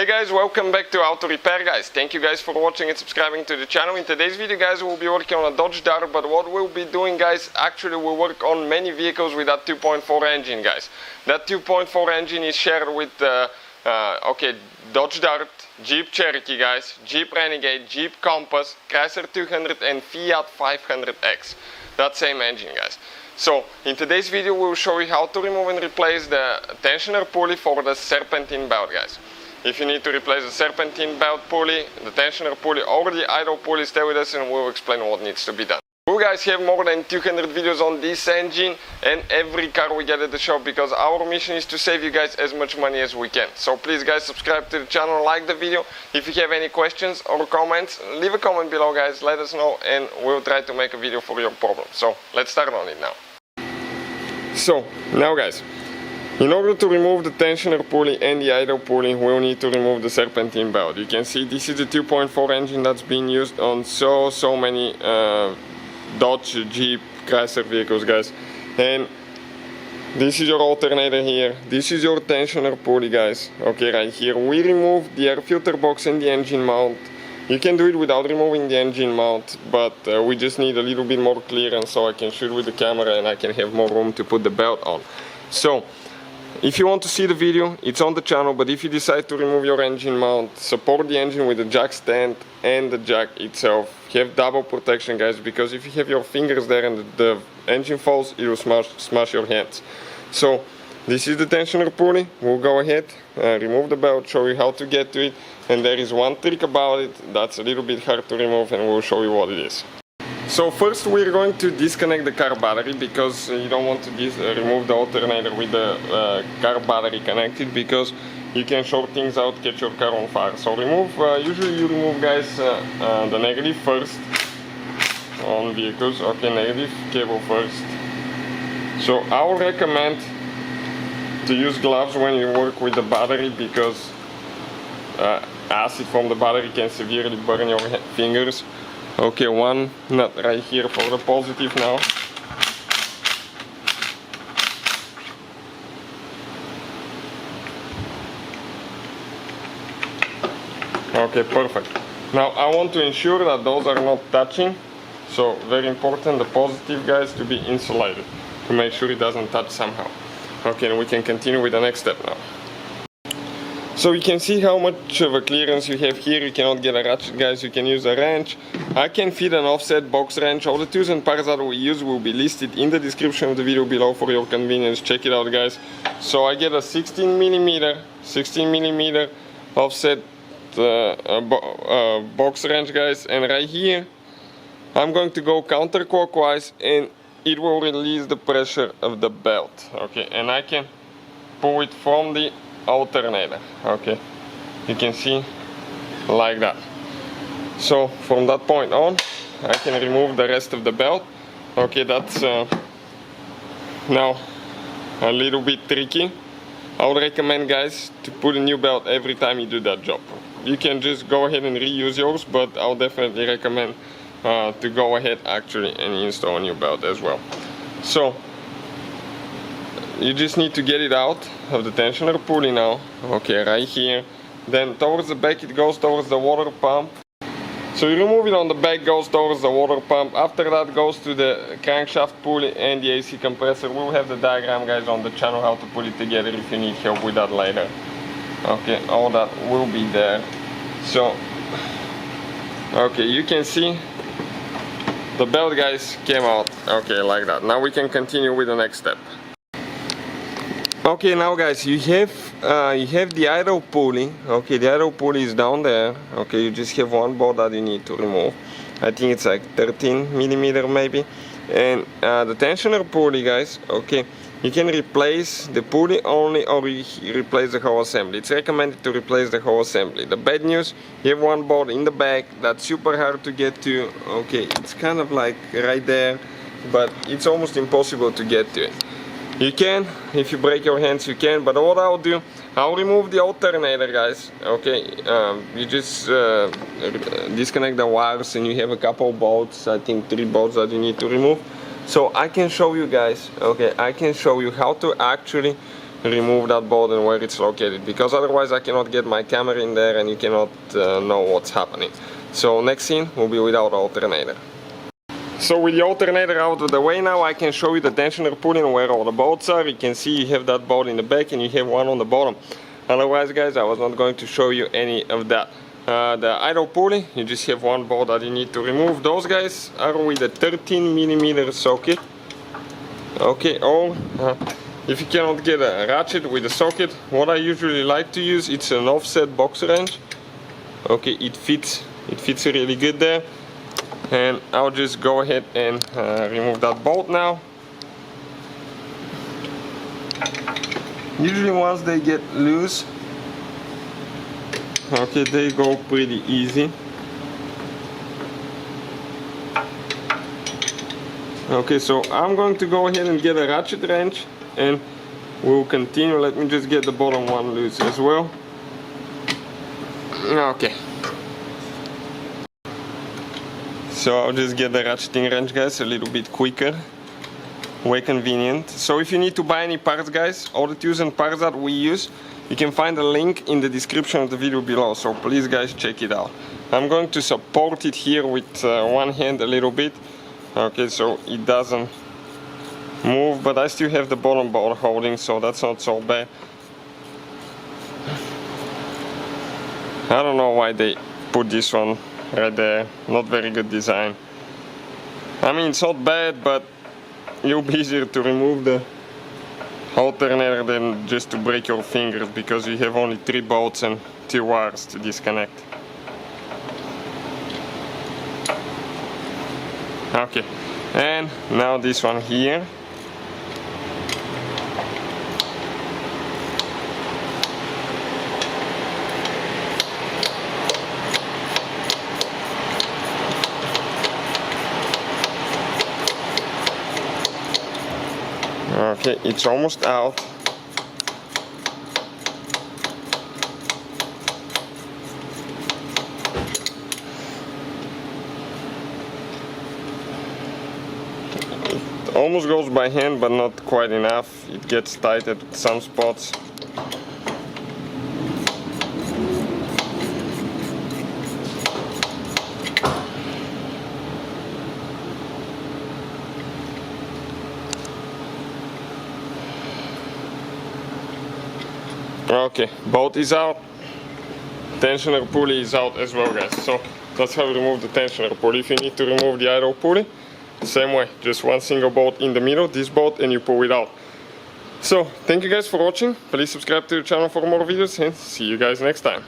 Hey guys, welcome back to Auto Repair guys. Thank you guys for watching and subscribing to the channel. In today's video guys, we'll be working on a Dodge Dart, but what we'll be doing guys, actually we'll work on many vehicles with that 2.4 engine guys. That 2.4 engine is shared with Dodge Dart, Jeep Cherokee guys, Jeep Renegade, Jeep Compass, Chrysler 200 and Fiat 500X. That same engine guys. So in today's video we'll show you how to remove and replace the tensioner pulley for the Serpentine belt guys. If you need to replace the Serpentine belt pulley, the tensioner pulley or the idle pulley, stay with us and we'll explain what needs to be done. We guys have more than 200 videos on this engine and every car we get at the shop, because our mission is to save you guys as much money as we can. So please guys, subscribe to the channel, like the video. If you have any questions or comments, leave a comment below guys, let us know and we'll try to make a video for your problem. So let's start on it now. So now guys, in order to remove the tensioner pulley and the idle pulley, we'll need to remove the Serpentine belt. You can see this is the 2.4 engine that's being used on so many Dodge, Jeep, Chrysler vehicles guys. And this is your alternator here, this is your tensioner pulley guys. Okay, right here we remove the air filter box and the engine mount. You can do it without removing the engine mount, but we just need a little bit more clearance so I can shoot with the camera and I can have more room to put the belt on. So if you want to see the video, it's on the channel, but if you decide to remove your engine mount, support the engine with the jack stand and the jack itself. Have double protection guys, because if you have your fingers there and the engine falls, it will smash your hands. So this is the tensioner pulley. We'll go ahead, remove the belt, show you how to get to it, and there is one trick about it that's a little bit hard to remove and we'll show you what it is. So first we're going to disconnect the car battery, because you don't want to remove the alternator with the car battery connected, because you can short things out, catch your car on fire. So remove, usually you remove guys the negative first on vehicles. Okay, negative cable first. So I would recommend to use gloves when you work with the battery, because acid from the battery can severely burn your fingers. Okay, one nut right here for the positive now. Okay, perfect. Now I want to ensure that those are not touching. So very important, the positive guys to be insulated, to make sure it doesn't touch somehow. Okay, and we can continue with the next step now. So you can see how much of a clearance you have here. You cannot get a ratchet guys, you can use a wrench. I can fit an offset box wrench. All the tools and parts that we use will be listed in the description of the video below for your convenience. Check it out guys. So I get a 16 millimeter offset box wrench guys, and right here I'm going to go counterclockwise and it will release the pressure of the belt. Okay, and I can pull it from the alternator. Okay, you can see like that. So from that point on I can remove the rest of the belt. Okay, that's now a little bit tricky. I would recommend guys to put a new belt every time you do that job. You can just go ahead and reuse yours, but I'll definitely recommend to go ahead actually and install a new belt as well. So you just need to get it out of the tensioner pulley now. Okay, right here. Then towards the back it goes towards the water pump. So you remove it on the back, goes towards the water pump. After that goes to the crankshaft pulley and the AC compressor. We'll have the diagram guys on the channel how to put it together if you need help with that later. Okay, all that will be there. So okay, you can see the belt guys came out. Okay, like that. Now we can continue with the next step. Okay, now guys, you have the idle pulley. Okay, the idle pulley is down there. Okay, you just have one bolt that you need to remove. I think it's like 13 millimeter maybe. And the tensioner pulley guys, okay, you can replace the pulley only or replace the whole assembly. It's recommended to replace the whole assembly. The bad news, you have one bolt in the back that's super hard to get to. Okay, it's kind of like right there, but it's almost impossible to get to it. You can, if you break your hands you can, but what I'll do, I'll remove the alternator guys. Okay, you just disconnect the wires and you have a couple bolts, I think 3 bolts that you need to remove. So I can show you guys, okay, I can show you how to actually remove that bolt and where it's located, because otherwise I cannot get my camera in there and you cannot know what's happening. So next scene will be without alternator. So with the alternator out of the way now, I can show you the tensioner pulley and where all the bolts are. You can see you have that bolt in the back and you have one on the bottom. Otherwise guys, I was not going to show you any of that. The idle pulley, you just have one bolt that you need to remove. Those guys are with a 13mm socket. Okay, if you cannot get a ratchet with a socket, what I usually like to use, it's an offset box wrench. Okay, it fits really good there. And I'll just go ahead and remove that bolt now. Usually once they get loose, okay, they go pretty easy. Okay, so I'm going to go ahead and get a ratchet wrench and we'll continue. Let me just get the bottom one loose as well. Okay. So I'll just get the ratcheting wrench, guys, a little bit quicker, way convenient. So if you need to buy any parts, guys, all the tools and parts that we use, you can find a link in the description of the video below, so please guys check it out. I'm going to support it here with one hand a little bit, okay, so it doesn't move, but I still have the bottom bolt holding, so that's not so bad. I don't know why they put this one right there, not very good design. I mean, it's not bad, but it'll be easier to remove the alternator than just to break your fingers, because you have only 3 bolts and 2 wires to disconnect. Okay, and now this one here. Okay, it's almost out. It almost goes by hand, but not quite enough. It gets tight at some spots. Okay, bolt is out, tensioner pulley is out as well, guys. So that's how we remove the tensioner pulley. If you need to remove the idle pulley, same way, just one single bolt in the middle, this bolt, and you pull it out. So thank you guys for watching. Please subscribe to the channel for more videos and see you guys next time.